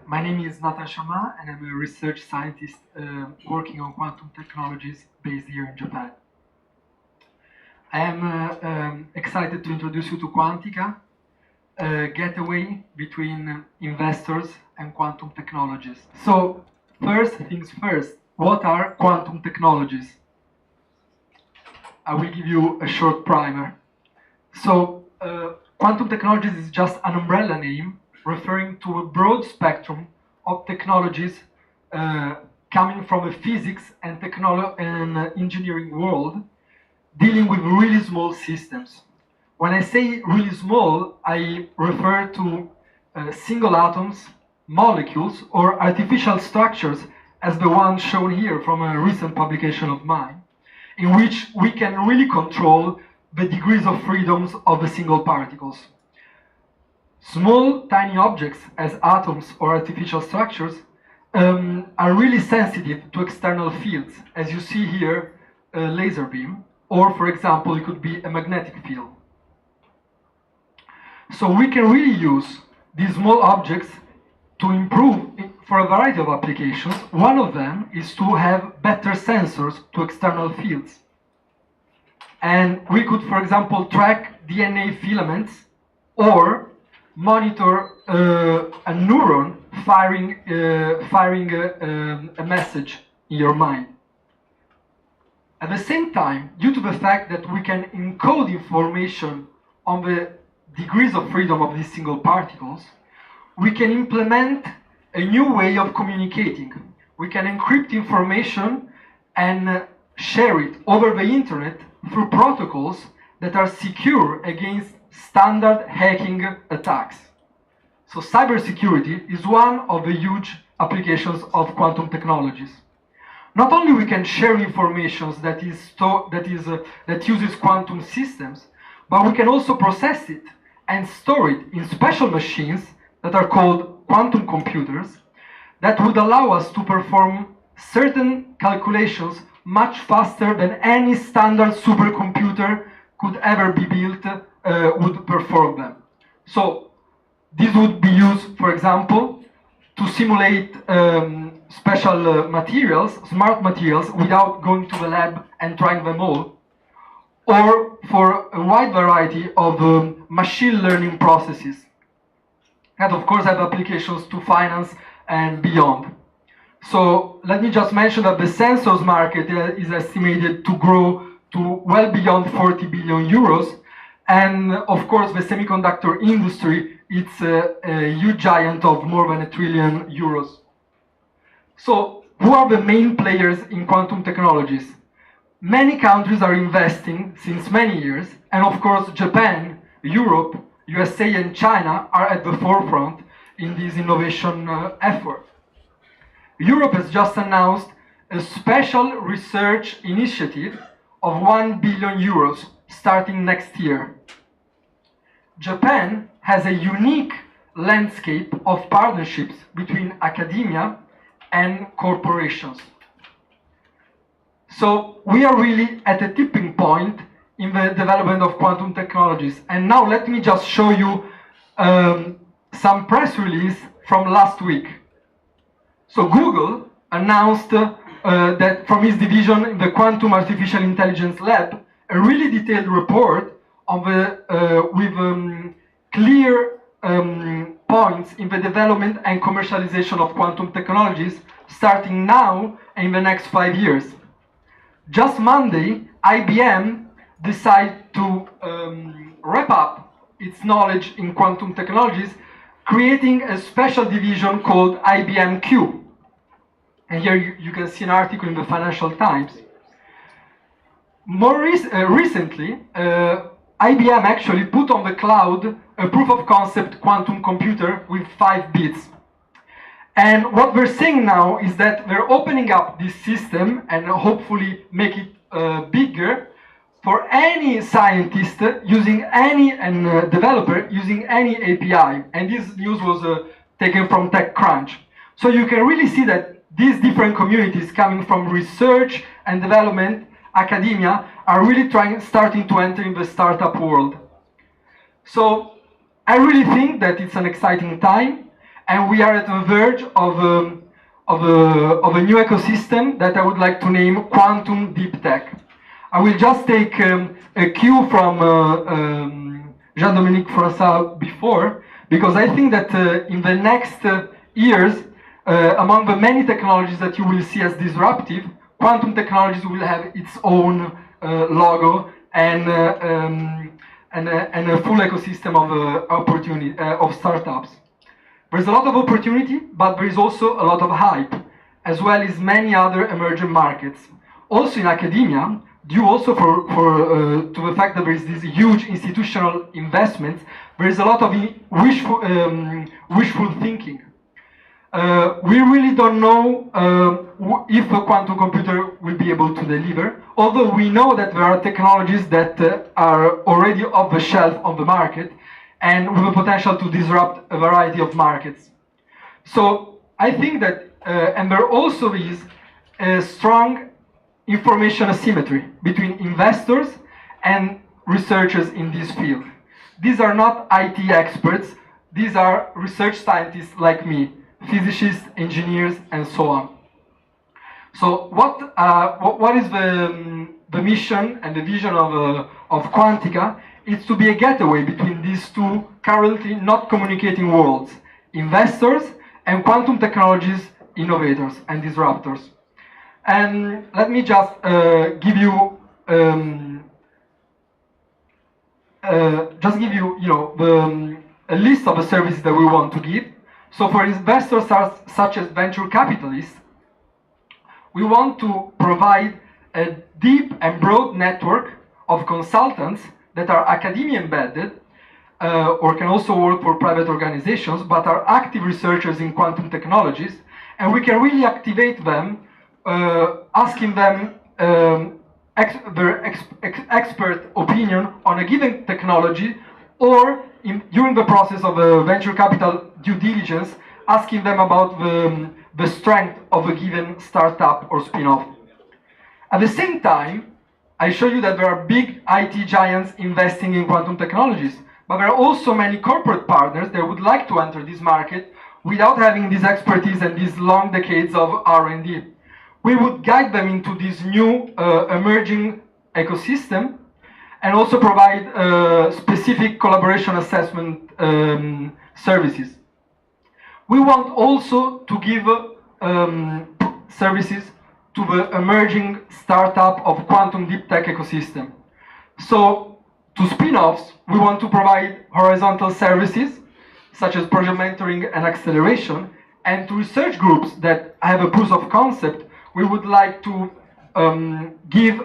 My name is Nathan Sharma, and I'm a research scientist working on quantum technologies based here in Japan. I am excited to introduce you to Quantika, a gateway between investors and quantum technologies. So, first things first, what are quantum technologies? I will give you a short primer. So, quantum technologies is just an umbrella name referring to a broad spectrum of technologies coming from a physics and engineering world dealing with really small systems. When I say really small, I refer to single atoms, molecules, or artificial structures as the one shown here from a recent publication of mine, in which we can really control the degrees of freedoms of the single particles. Small, tiny objects, as atoms or artificial structures, are really sensitive to external fields, as you see here, a laser beam, or, for example, it could be a magnetic field. So we can really use these small objects to improve for a variety of applications. One of them is to have better sensors to external fields. And we could, for example, track DNA filaments or monitor a neuron firing a message in your mind. At the same time, due to the fact that we can encode information on the degrees of freedom of these single particles, we can implement a new way of communicating. We can encrypt information and share it over the internet through protocols that are secure against standard hacking attacks. So cybersecurity is one of the huge applications of quantum technologies. Not only we can share information that uses quantum systems, but we can also process it and store it in special machines that are called quantum computers that would allow us to perform certain calculations much faster than any standard supercomputer could ever be built would perform them. So this would be used, for example, to simulate special materials, smart materials, without going to the lab and trying them all, or for a wide variety of machine learning processes. And of course have applications to finance and beyond. So let me just mention that the sensors market is estimated to grow to well beyond 40 billion euros. And of course the semiconductor industry, it's a huge giant of more than €1 trillion. So who are the main players in quantum technologies? Many countries are investing since many years, and of course Japan, Europe, USA and China are at the forefront in this innovation effort. Europe has just announced a special research initiative of €1 billion starting next year. Japan has a unique landscape of partnerships between academia and corporations. So we are really at a tipping point in the development of quantum technologies. And now let me just show you some press release from last week. So Google announced that from its division in the Quantum Artificial Intelligence Lab, a really detailed report on with clear points in the development and commercialization of quantum technologies starting now and in the next 5 years. Just Monday, IBM decided to wrap up its knowledge in quantum technologies, creating a special division called IBM Q. And here you can see an article in the Financial Times. More recently, IBM actually put on the cloud a proof of concept quantum computer with 5 bits. And what we're saying now is that they're opening up this system and hopefully make it bigger for any scientist using any developer using any API. And this news was taken from TechCrunch. So you can really see that these different communities coming from research and development, academia, are really starting to enter in the startup world. So I really think that it's an exciting time. And we are at the verge of a new ecosystem that I would like to name quantum deep tech. I will just take a cue from Jean-Dominique Froissart before, because I think that in the next years, among the many technologies that you will see as disruptive, quantum technologies will have its own logo and a full ecosystem of opportunity of startups. There's a lot of opportunity, but there is also a lot of hype, as well as many other emerging markets. Also in academia, due also to the fact that there is this huge institutional investment, there is a lot of wishful thinking. We really don't know if a quantum computer will be able to deliver, although we know that there are technologies that are already off the shelf on the market and with the potential to disrupt a variety of markets. So I think that, and there also is a strong information asymmetry between investors and researchers in this field. These are not IT experts, these are research scientists like me, physicists, engineers, and so on. So what is the mission and the vision of Quantika? It's to be a gateway between these two currently not communicating worlds, investors and quantum technologies innovators and disruptors. And let me just give you a list of the services that we want to give. So for investors such as venture capitalists, we want to provide a deep and broad network of consultants that are academia embedded or can also work for private organizations, but are active researchers in quantum technologies, and we can really activate them, asking them their expert opinion on a given technology, or during the process of a venture capital due diligence, asking them about the strength of a given startup or spin-off. At the same time, I show you that there are big IT giants investing in quantum technologies, but there are also many corporate partners that would like to enter this market without having this expertise and these long decades of R&D. We would guide them into this new emerging ecosystem and also provide specific collaboration assessment services. We want also to give services to the emerging startup of quantum deep tech ecosystem. So to spin-offs, we want to provide horizontal services such as project mentoring and acceleration, and to research groups that have a proof of concept, we would like to give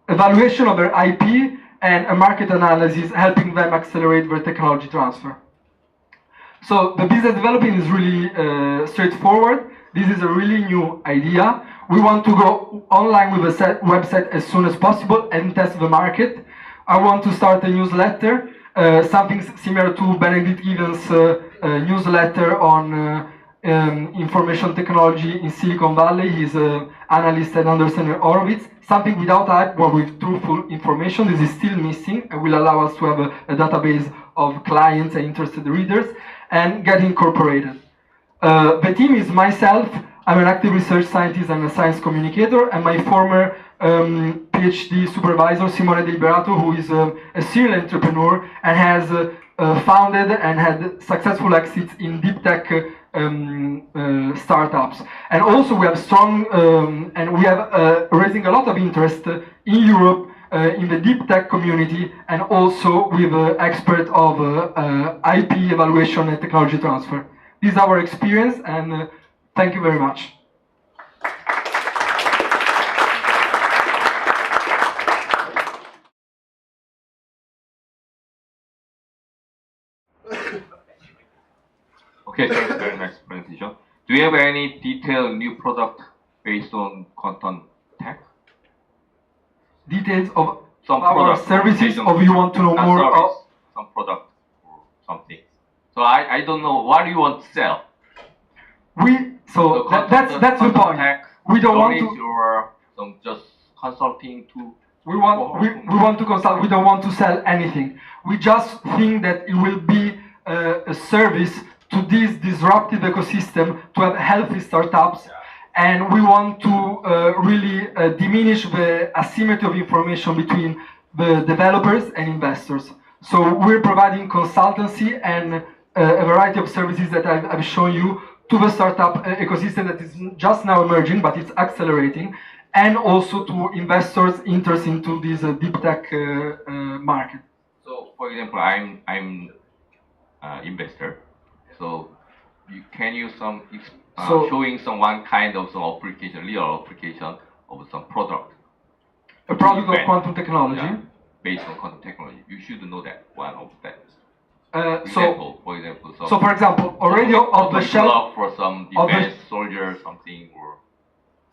evaluation of their IP and a market analysis, helping them accelerate their technology transfer. So the business development is really straightforward. This is a really new idea. We want to go online with a website as soon as possible and test the market. I want to start a newsletter, something similar to Benedict Evans' newsletter on information technology in Silicon Valley. He's an analyst at Anderson and Horowitz. Something without hype, but with truthful information. This is still missing and will allow us to have a database of clients and interested readers and get incorporated. The team is myself. I'm an active research scientist and a science communicator, and my former PhD supervisor, Simone Deliberato, who is a serial entrepreneur and has founded and had successful exits in deep tech startups. And also we have strong, and we have raising a lot of interest in Europe in the deep tech community, and also with expert of IP evaluation and technology transfer. This is our experience, and thank you very much. Okay, so that's very nice presentation. Do you have any detailed new product based on quantum tech? Details of Some our product services, or you want to know more about some product or something? So I don't know, what do you want to sell? That's the point. We don't want to. Or some just consulting to. We want to consult. We don't want to sell anything. We just think that it will be a service to this disruptive ecosystem to have healthy startups, and we want to really diminish the asymmetry of information between the developers and investors. So we're providing consultancy and a variety of services that I've shown you to the startup ecosystem that is just now emerging, but it's accelerating, and also to investors interested into this deep tech market. So, for example, I'm investor. So, can you showing some one kind of some application, real application of some product? A product of quantum technology. Yeah, based on quantum technology. You should know that one of that. For example, already off the shelf for some defense soldier, something, or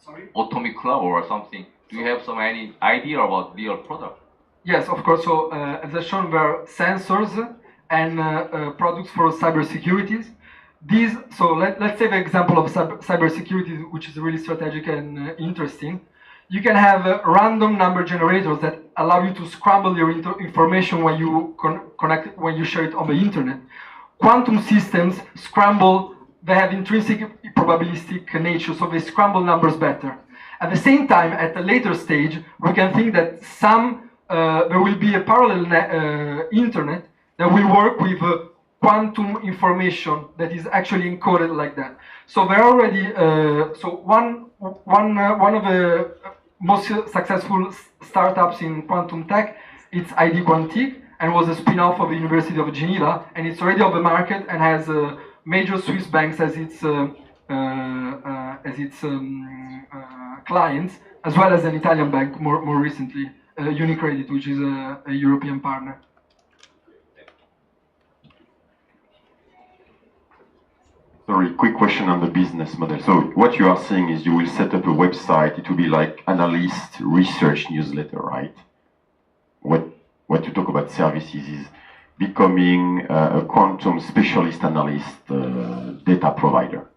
sorry, atomic club or something. Do you have some any idea about real product? Yes, of course. So as I shown, there are sensors and products for cybersecurity. These, so let's take the example of cybersecurity, which is really strategic and interesting. You can have random number generators that allow you to scramble your information when you when you share it on the internet. Quantum systems scramble; they have intrinsic probabilistic nature, so they scramble numbers better. At the same time, at a later stage, we can think that there will be a parallel internet that will work with quantum information that is actually encoded like that. So there are already one of the most successful startups in quantum tech, it's ID Quantique, and was a spin-off of the University of Geneva, and it's already on the market and has major Swiss banks as its clients, as well as an Italian bank more recently, UniCredit, which is a European partner. Sorry, quick question on the business model. So what you are saying is you will set up a website. It will be like analyst research newsletter, right? What you talk about services is becoming a quantum specialist analyst data provider.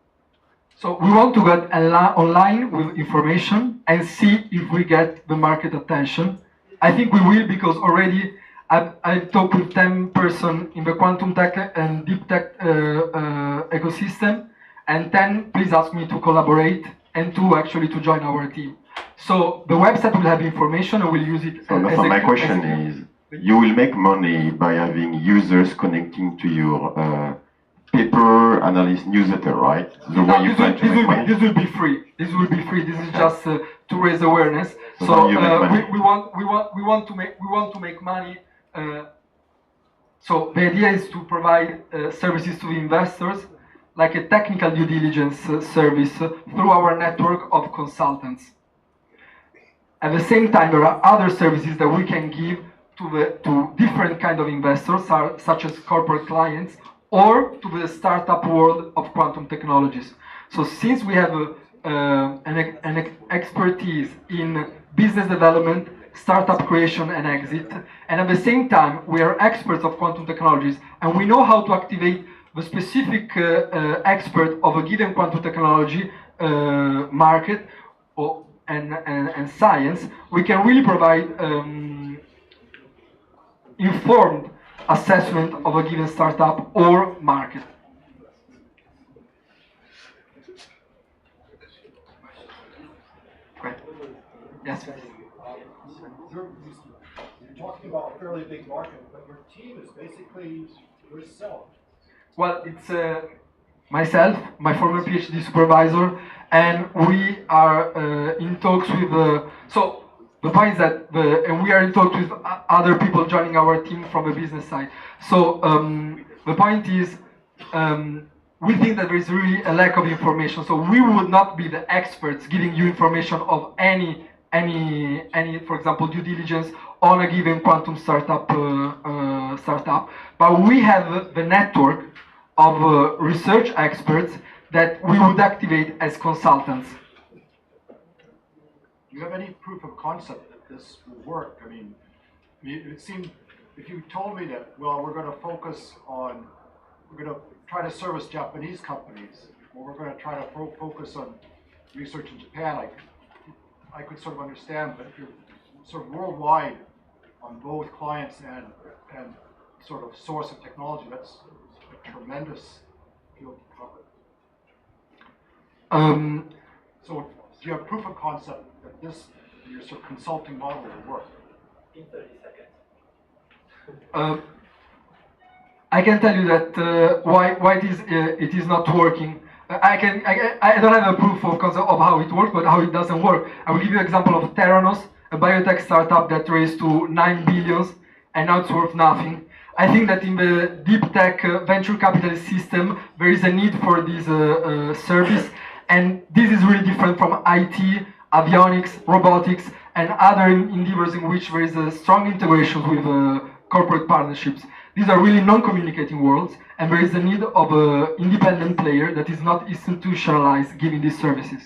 So we want to get online with information and see if we get the market attention. I think we will, because already I've talked with 10 persons in the quantum tech and deep tech ecosystem, and 10 please ask me to collaborate and to join our team. So the website will have information, and we'll use it. So my question is, you will make money by having users connecting to your paper analyst newsletter, right? This will be free. This will be free. This is just to raise awareness. So we want to make money. So the idea is to provide services to investors, like a technical due diligence service through our network of consultants. At the same time, there are other services that we can give to different kind of investors, such as corporate clients, or to the startup world of quantum technologies. So since we have an expertise in business development, startup creation and exit, and at the same time we are experts of quantum technologies, and we know how to activate the specific expert of a given quantum technology market and science, we can really provide informed assessment of a given startup or market. Great. Yes. You're talking about a fairly big market, but your team is basically yourself. Well, it's myself, my former PhD supervisor, and we are in talks with. So the point is that and we are in talks with other people joining our team from the business side. So the point is, we think that there is really a lack of information. So we would not be the experts giving you information of any, for example, due diligence on a given quantum startup. But we have the network of research experts that we would activate as consultants. Do you have any proof of concept that this will work? I mean, it seemed, if you told me that, well, we're going to try to service Japanese companies, or we're going to try to focus on research in Japan, I could sort of understand, but if you're sort of worldwide on both clients and sort of source of technology, that's a tremendous field to cover. So do you have proof of concept that this, your sort of consulting model will work? In 30 seconds. I can tell you that why it is not working. I don't have a proof of concept of how it works, but how it doesn't work. I will give you an example of Theranos, a biotech startup that raised to 9 billion and now it's worth nothing. I think that in the deep tech venture capitalist system, there is a need for this service, and this is really different from IT, avionics, robotics, and other endeavors in which there is a strong integration with corporate partnerships. These are really non-communicating worlds, and there is a need of an independent player that is not institutionalized giving these services.